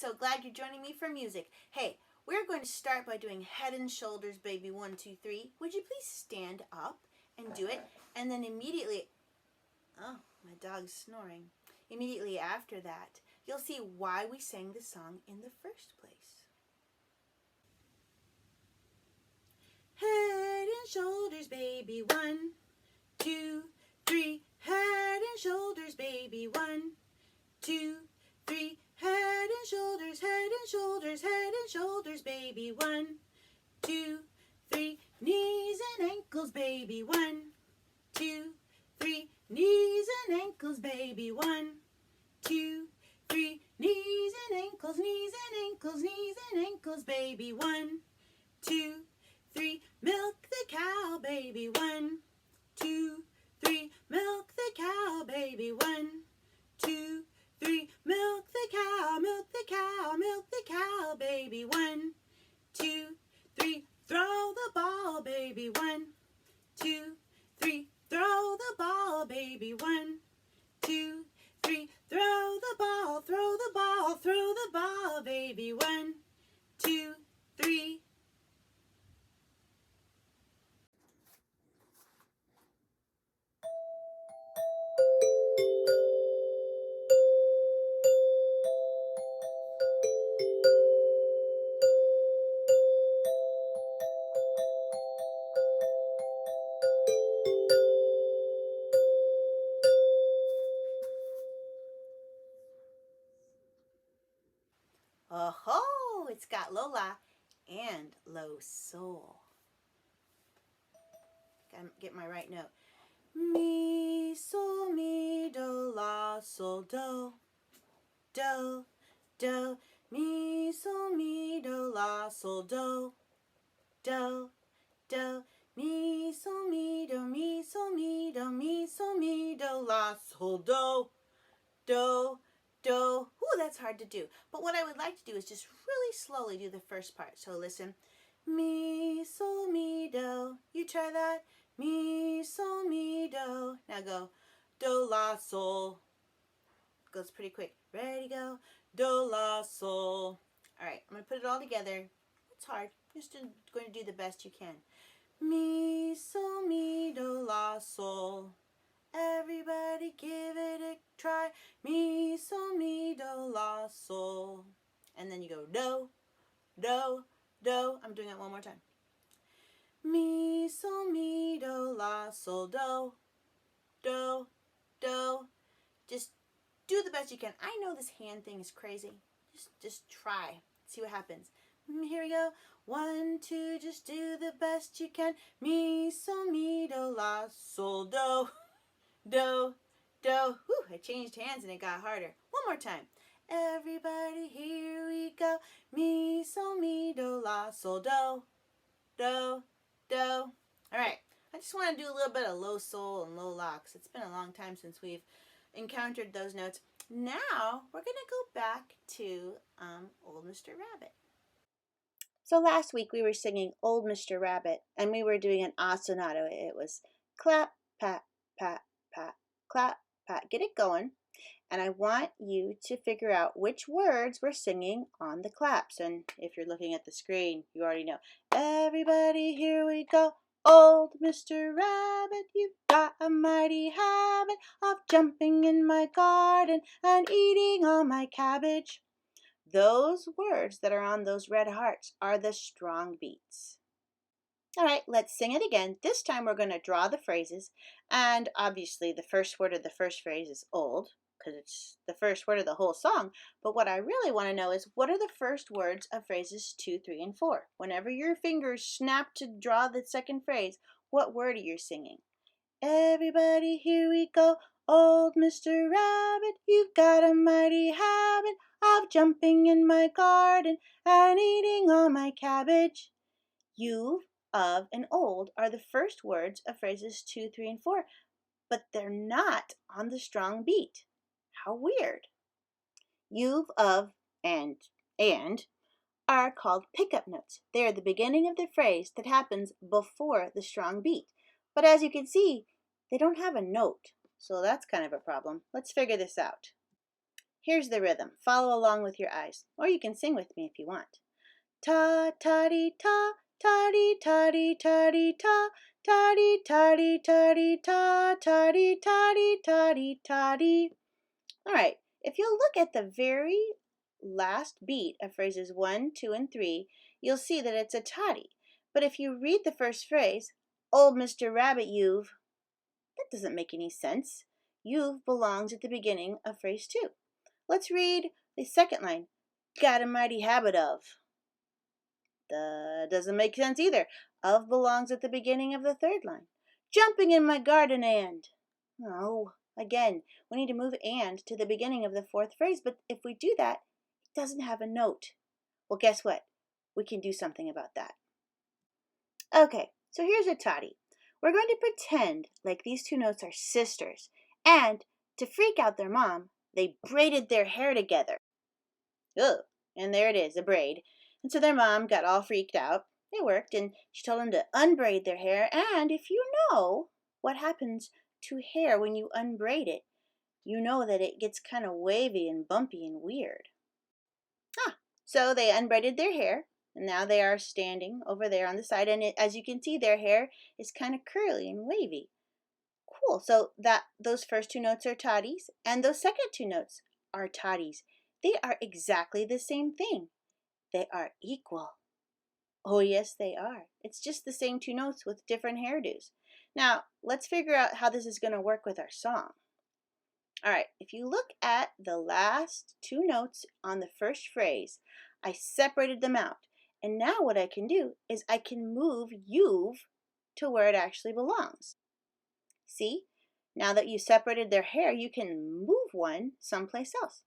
so glad you're joining me for music. Hey, we're going to start by doing Head and Shoulders, baby, 1, 2, 3. Would you please stand up and do it? And then immediately, oh, my dog's snoring. Immediately after that, you'll see why we sang the song in the first place. Head and shoulders, baby, 1, 2, 3. Head and shoulders, baby, 1, 2, 3. Head and shoulders, head and shoulders, head and shoulders, baby, 1, 2, 3. Knees and ankles, baby, 1, 2, 3. Knees and ankles, baby, 1, 2, 3. Knees and ankles, knees and ankles, knees and ankles, baby, 1, 2, 3. Milk the cow, baby, 1, 2, 3. Milk the cow, baby, 1, 2, 3. Milk the cow, milk the cow, milk the cow, baby, 1, 2, 3. Throw the ball, baby, 1, 2, 3. Throw the ball, baby, 1, 2, 3. Throw the ball, throw the ball, throw the ball, baby, 1, 2, 3. Oh, it's got Lola and low sol. Gotta get my right note. Mi, sol, mi, do, la, sol, do, do, do. Mi, sol, mi, do, la, sol, do, do, do. Mi, sol, mi, do, mi, sol, mi, do, mi, sol, mi, do, la, sol, do, do, do. Ooh, that's hard to do. But what I would like to do is just really slowly do the first part. So listen. Mi, sol, mi, do. You try that. Mi, sol, mi, do. Now go. Do, la, sol. Goes pretty quick. Ready, go. Do, la, sol. All right, I'm going to put it all together. It's hard. You're just going to do the best you can. Mi, sol, mi, do, la, sol. Everybody give it a try. Mi, sol, mi, do, la, sol. And then you go do, do, do. I'm doing it one more time. Mi, sol, mi, do, la, sol, do, do, do. Just do the best you can. I know this hand thing is crazy. Just try. See what happens. Here we go. 1, 2, just do the best you can. Mi, sol, mi, do, la, sol, do, do, do. Whew, I changed hands and it got harder. One more time. Everybody, here we go. Mi, sol, mi, do, la, sol, do, do, do. All right. I just want to do a little bit of low sol and low la because it's been a long time since we've encountered those notes. Now we're going to go back to Old Mr. Rabbit. So last week we were singing Old Mr. Rabbit and we were doing an ostinato. It was clap, pat, pat, pat, clap, pat. Get it going. And I want you to figure out which words we're singing on the claps. And if you're looking at the screen, you already know. Everybody, here we go. Old Mr. Rabbit, you've got a mighty habit of jumping in my garden and eating all my cabbage. Those words that are on those red hearts are the strong beats. All right, let's sing it again. This time we're going to draw the phrases. And obviously the first word of the first phrase is old because it's the first word of the whole song. But what I really want to know is what are the first words of phrases 2, 3, and 4? Whenever your fingers snap to draw the second phrase, what word are you singing? Everybody, here we go. Old Mr. Rabbit, you've got a mighty habit of jumping in my garden and eating all my cabbage. You've, of, and old are the first words of phrases 2, 3, and 4, but they're not on the strong beat. How weird. You've, of, and are called pickup notes. They are the beginning of the phrase that happens before the strong beat. But as you can see, they don't have a note, so that's kind of a problem. Let's figure this out. Here's the rhythm. Follow along with your eyes, or you can sing with me if you want. Ta ta dee ta, ta dee ta dee ta dee ta, ta dee ta dee ta dee ta, ta dee ta dee ta dee ta dee. All right, if you'll look at the very last beat of phrases 1, 2, and 3, you'll see that it's a toddy. But if you read the first phrase, Old Mr. Rabbit, you've, that doesn't make any sense. You've belongs at the beginning of phrase 2. Let's read the second line. Got a mighty habit of. That doesn't make sense either. Of belongs at the beginning of the third line. Jumping in my garden and. Oh, again, we need to move and to the beginning of the fourth phrase, but if we do that, it doesn't have a note. Well, guess what? We can do something about that. Okay, so here's a toddy. We're going to pretend like these two notes are sisters, and to freak out their mom, they braided their hair together. Ugh, and there it is, a braid. And so their mom got all freaked out. It worked, and she told them to unbraid their hair, and if you know what happens to hair when you unbraid it, you know that it gets kind of wavy and bumpy and weird. So they unbraided their hair, and now they are standing over there on the side, and as you can see, their hair is kind of curly and wavy. Cool. So those first two notes are toddies, and those second two notes are toddies. They are exactly the same thing. They are equal. Oh, yes, they are. It's just the same two notes with different hairdos. Now, let's figure out how this is going to work with our song. All right, if you look at the last two notes on the first phrase, I separated them out. And now what I can do is I can move you've to where it actually belongs. See? Now that you separated their hair, you can move one someplace else.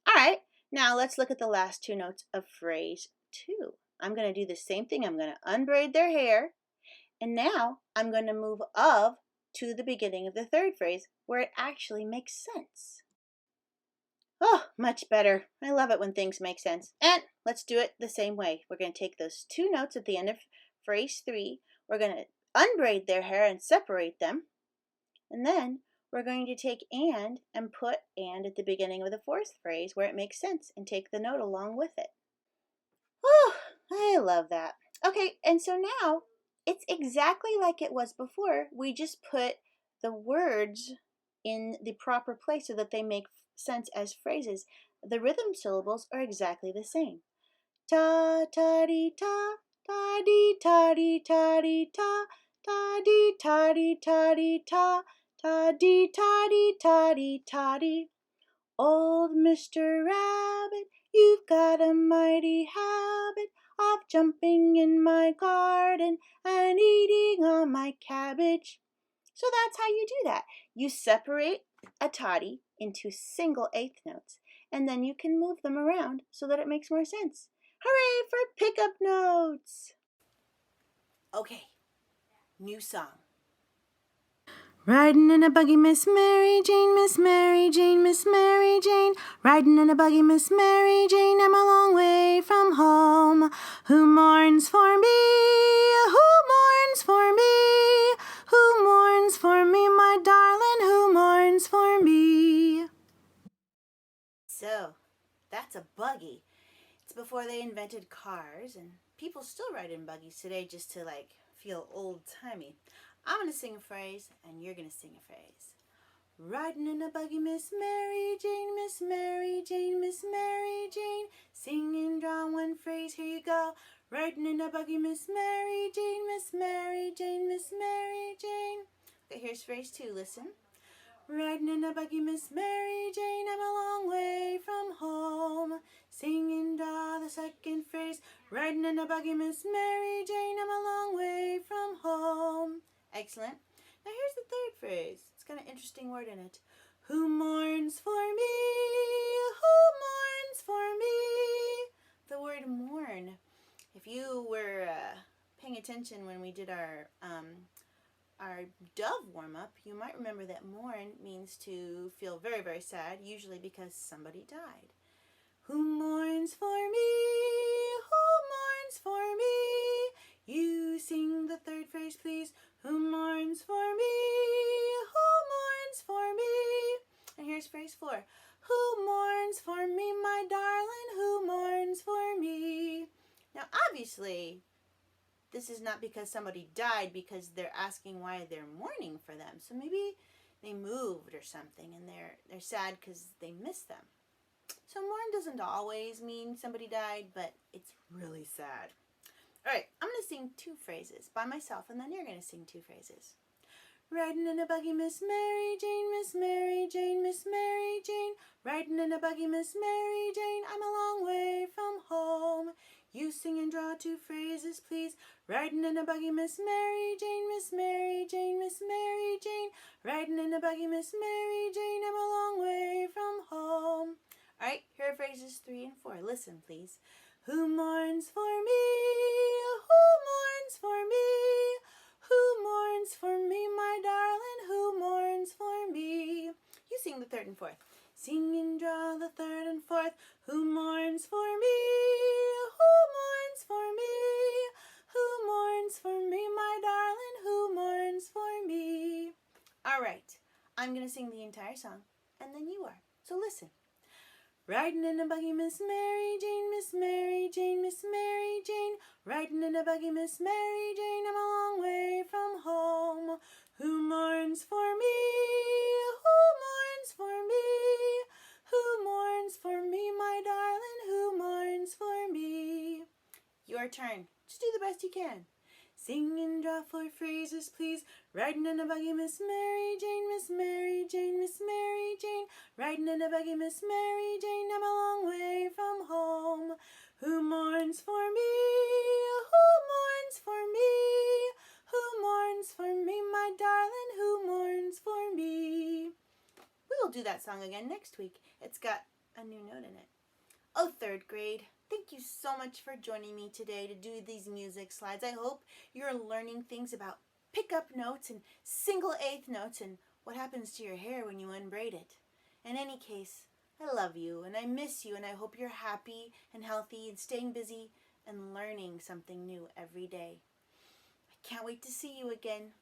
All right, now let's look at the last two notes of phrase 2. I'm going to do the same thing. I'm going to unbraid their hair, and now I'm going to move of to the beginning of the third phrase where it actually makes sense. Oh, much better. I love it when things make sense. And let's do it the same way. We're going to take those two notes at the end of phrase 3. We're going to unbraid their hair and separate them. And then we're going to take and put and at the beginning of the fourth phrase where it makes sense and take the note along with it. Oh, I love that. Okay, and so now it's exactly like it was before. We just put the words in the proper place so that they make sense as phrases. The rhythm syllables are exactly the same. Ta ta dee ta, ta dee ta dee ta dee ta, ta dee ta dee ta dee ta, ta dee ta dee ta dee ta dee. Old Mr. Rabbit, you've got a mighty habit of jumping in my garden and eating all my cabbage. So that's how you do that. You separate a toddy into single eighth notes, and then you can move them around so that it makes more sense. Hooray for pickup notes! Okay, new song. Riding in a buggy, Miss Mary Jane, Miss Mary Jane, Miss Mary Jane. Riding in a buggy, Miss Mary Jane. I'm a long way from home. Who mourns for me? Who mourns for me? Who mourns for me, my darling? Who mourns for me? So, that's a buggy. It's before they invented cars, and people still ride in buggies today just to feel old-timey. I'm going to sing a phrase, and you're going to sing a phrase. Riding in a buggy, Miss Mary Jane, Miss Mary Jane, Miss Mary Jane. Sing and draw one phrase, here you go. Riding in a buggy, Miss Mary Jane, Miss Mary Jane, Miss Mary Jane. Okay, here's phrase 2, listen. Riding in a buggy, Miss Mary Jane, I'm a long way from home. Sing and draw the second phrase. Riding in a buggy, Miss Mary Jane, I'm a long way from home. Excellent. Now here's the third phrase. It's got an interesting word in it. Who mourns for me? Who mourns for me? The word mourn. If you were paying attention when we did our dove warm-up, you might remember that mourn means to feel very, very sad, usually because somebody died. Who mourns for me? Who mourns for me? You sing the third phrase, please. Who mourns for me? Who mourns for me? And here's phrase 4. Who mourns for obviously this is not because somebody died, because they're asking why they're mourning for them. So maybe they moved or something and they're sad because they miss them. So mourn doesn't always mean somebody died, but it's really sad. All right, I'm going to sing 2 phrases by myself, and then you're going to sing 2 phrases. Riding in a buggy, Miss Mary Jane, Miss Mary Jane, Miss Mary Jane. Riding in a buggy, Miss Mary Jane, I'm a long way from home. You sing and draw 2 phrases, please. Riding in a buggy, Miss Mary Jane, Miss Mary Jane, Miss Mary Jane. Riding in a buggy, Miss Mary Jane, I'm a long way from home. All right, here are phrases 3 and 4. Listen, please. Who mourns for me? Who mourns for me? Who mourns for me, my darling? Who mourns for me? You sing the 3rd and 4th. Sing and draw the 3rd and 4th. Who mourns for me? Who mourns for me? Who mourns for me, my darling? Who mourns for me? All right, I'm going to sing the entire song, and then you are. So listen. Riding in a buggy, Miss Mary Jane, Miss Mary Jane, Miss Mary Jane. Riding in a buggy, Miss Mary Jane, I'm a long way from home. Who mourns for me? Who mourns for me? Who mourns for me, my darling? Who mourns for me? Your turn. Just do the best you can. Sing and draw 4 phrases, please. Riding in a buggy, Miss Mary Jane, Miss Mary Jane, Miss Mary Jane. Riding in a buggy, Miss Mary Jane, I'm a long way from home. Who mourns for me? Who mourns for me? Who mourns for me, my darling? Who mourns for me? We will do that song again next week. It's got a new note in it. Oh, 3rd grade. Thank you so much for joining me today to do these music slides. I hope you're learning things about pickup notes and single 8th notes and what happens to your hair when you unbraid it. In any case, I love you and I miss you, and I hope you're happy and healthy and staying busy and learning something new every day. I can't wait to see you again.